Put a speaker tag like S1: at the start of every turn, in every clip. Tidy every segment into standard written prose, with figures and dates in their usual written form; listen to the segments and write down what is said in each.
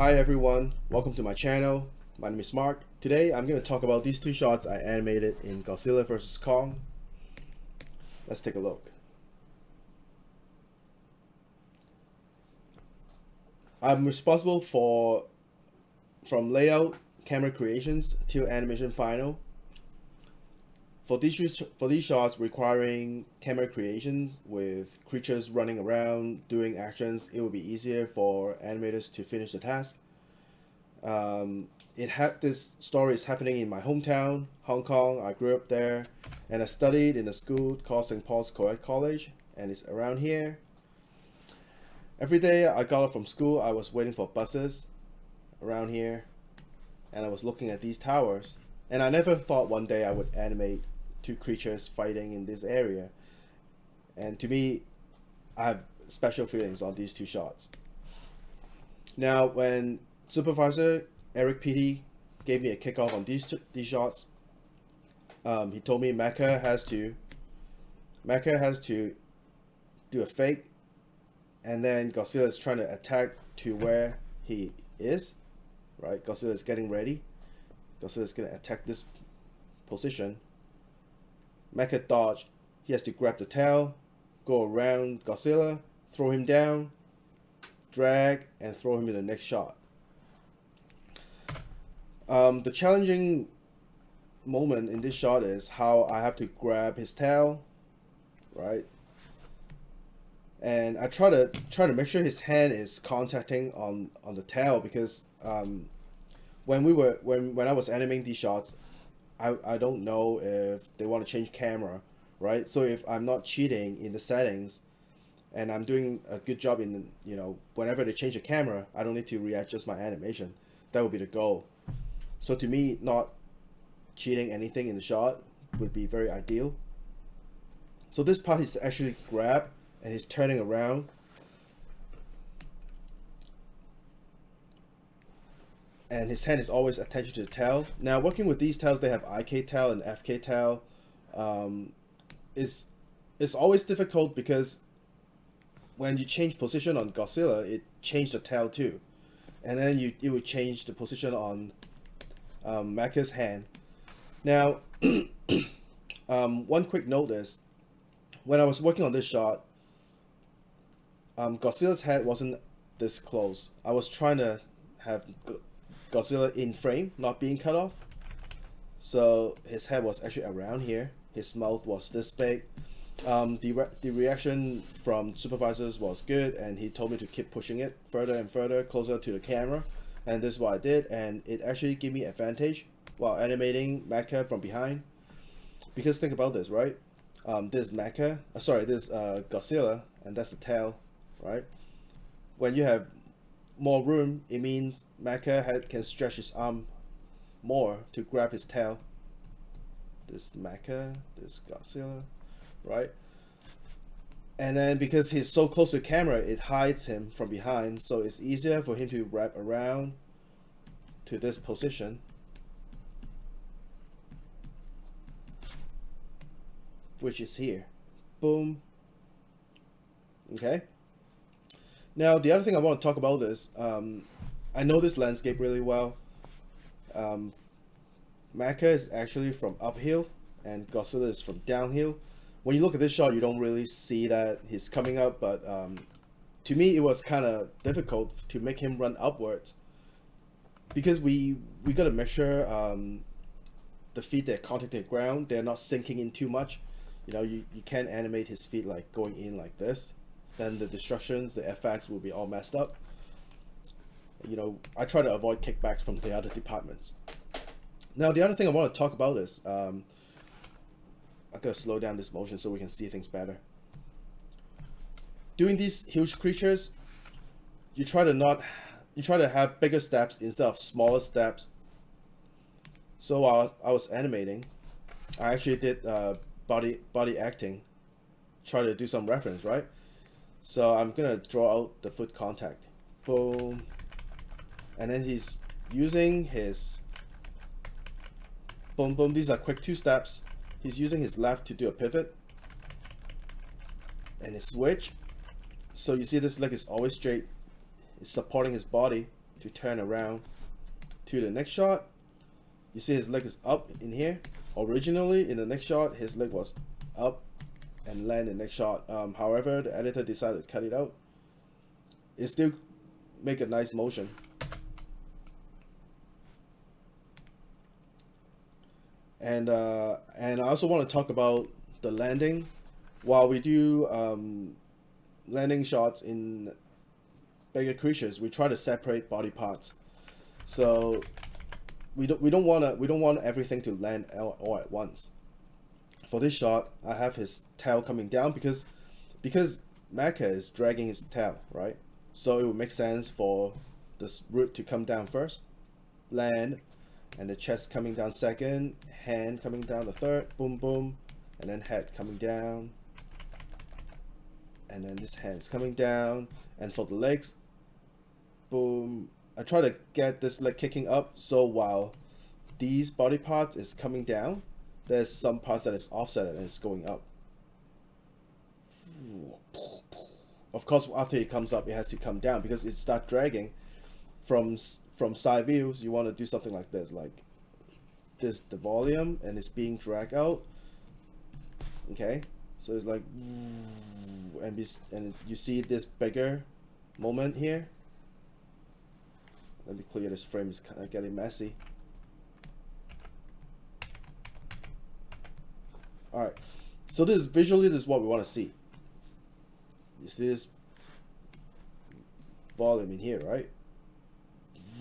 S1: Hi everyone, welcome to my channel. My name is Mark. Today I'm going to talk about these two shots I animated in Godzilla vs Kong. Let's take a look. I'm responsible from layout, camera creations till animation final. For these shots requiring camera creations with creatures running around doing actions, it will be easier for animators to finish the task. This story is happening in my hometown, Hong Kong. I grew up there, and I studied in a school called St. Paul's College, and it's around here. Every day I got off from school, I was waiting for buses around here, and I was looking at these towers, and I never thought one day I would animate two creatures fighting in this area. And to me, I have special feelings on these two shots. Now, when supervisor Eric Petty gave me a kickoff on these shots, he told me Mecha has to do a fake, and then Godzilla is trying to attack to where he is. Right, Godzilla is getting ready. Godzilla is gonna attack this position. Mecha dodge. He has to grab the tail, go around Godzilla, throw him down, drag, and throw him in the next shot. The challenging moment in this shot is how I have to grab his tail, right? And I try to make sure his hand is contacting on the tail, because when I was animating these shots, I don't know if they want to change camera, right? So if I'm not cheating in the settings and I'm doing a good job in, whenever they change the camera, I don't need to readjust my animation. That would be the goal. So to me, not cheating anything in the shot would be very ideal. So this part is actually grabbed and he's turning around. And his hand is always attached to the tail. Now, working with these tails, they have IK tail and FK tail. It's always difficult because when you change position on Godzilla, it changed the tail too, and then it would change the position on Mecha's hand. Now, one quick note is, when I was working on this shot, Godzilla's head wasn't this close. I was trying to have Godzilla in frame, not being cut off. So his head was actually around here. His mouth was this big. The reaction from supervisors was good, and he told me to keep pushing it further and further, closer to the camera. And this is what I did, and it actually gave me advantage while animating Mecha from behind. Because think about this, right? This Godzilla, and that's the tail, right? When you have more room, it means Mecha can stretch his arm more to grab his tail. This Mecha, this Godzilla, right? And then because he's so close to the camera, it hides him from behind, so it's easier for him to wrap around to this position, which is here. Boom. Okay. Now, the other thing I want to talk about is, I know this landscape really well. Mecha is actually from uphill, and Godzilla is from downhill. When you look at this shot, you don't really see that he's coming up, but to me, it was kind of difficult to make him run upwards, because we got to make sure the feet that contact the ground, they're not sinking in too much. You can't animate his feet like going in like this. Then the destructions, the effects will be all messed up. I try to avoid kickbacks from the other departments. Now, the other thing I want to talk about is, I gotta slow down this motion so we can see things better. Doing these huge creatures, you try to have bigger steps instead of smaller steps. So while I was animating, I actually did body acting, try to do some reference, right? So I'm gonna draw out the foot contact. Boom. And then he's using his boom boom. These are quick 2 steps. He's using his left to do a pivot. And his switch. So you see this leg is always straight. It's supporting his body. to turn around to the next shot. You see his leg is up in here. Originally in the next shot his leg was up and land in the next shot. However, the editor decided to cut it out. It still make a nice motion. And I also want to talk about the landing. While we do landing shots in bigger creatures, we try to separate body parts. So we don't want everything to land all at once. For this shot, I have his tail coming down because Mecha is dragging his tail, right? So it would make sense for this root to come down first, land, and the chest coming down second, hand coming down the third, boom boom, and then head coming down, and then this hand's coming down, and for the legs, boom. I try to get this leg kicking up, so while these body parts is coming down, there's some parts that is offset and it's going up. Of course, after it comes up, it has to come down because it starts dragging. From side views, you want to do something like this, like this, the volume, and it's being dragged out. Okay, so it's like, and you see this bigger moment here. Let me clear this frame, it's kind of getting messy. Alright, so this is what we want to see. You see this volume in here, right?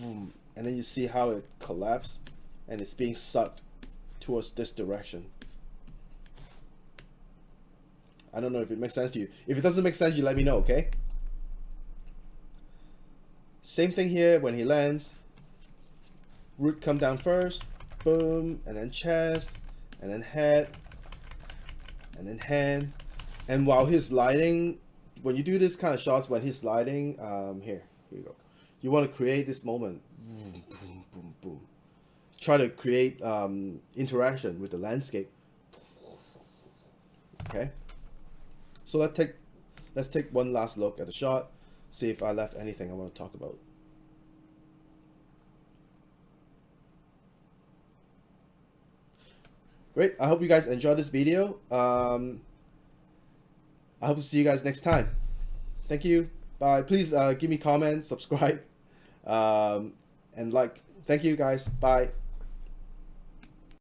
S1: And then you see how it collapses and it's being sucked towards this direction. I don't know if it makes sense to you. If it doesn't make sense, you let me know, okay? Same thing here when he lands. Root come down first, boom, and then chest, and then head, and then hand. And while he's sliding, when you do this kind of shots, when he's sliding, here you go. You want to create this moment. Boom, boom, boom, boom. Try to create interaction with the landscape. Okay. So let's take one last look at the shot. See if I left anything I want to talk about. Great. I hope you guys enjoyed this video. I hope to see you guys next time. Thank you. Bye. Please give me comments, subscribe, and like. Thank you guys. Bye.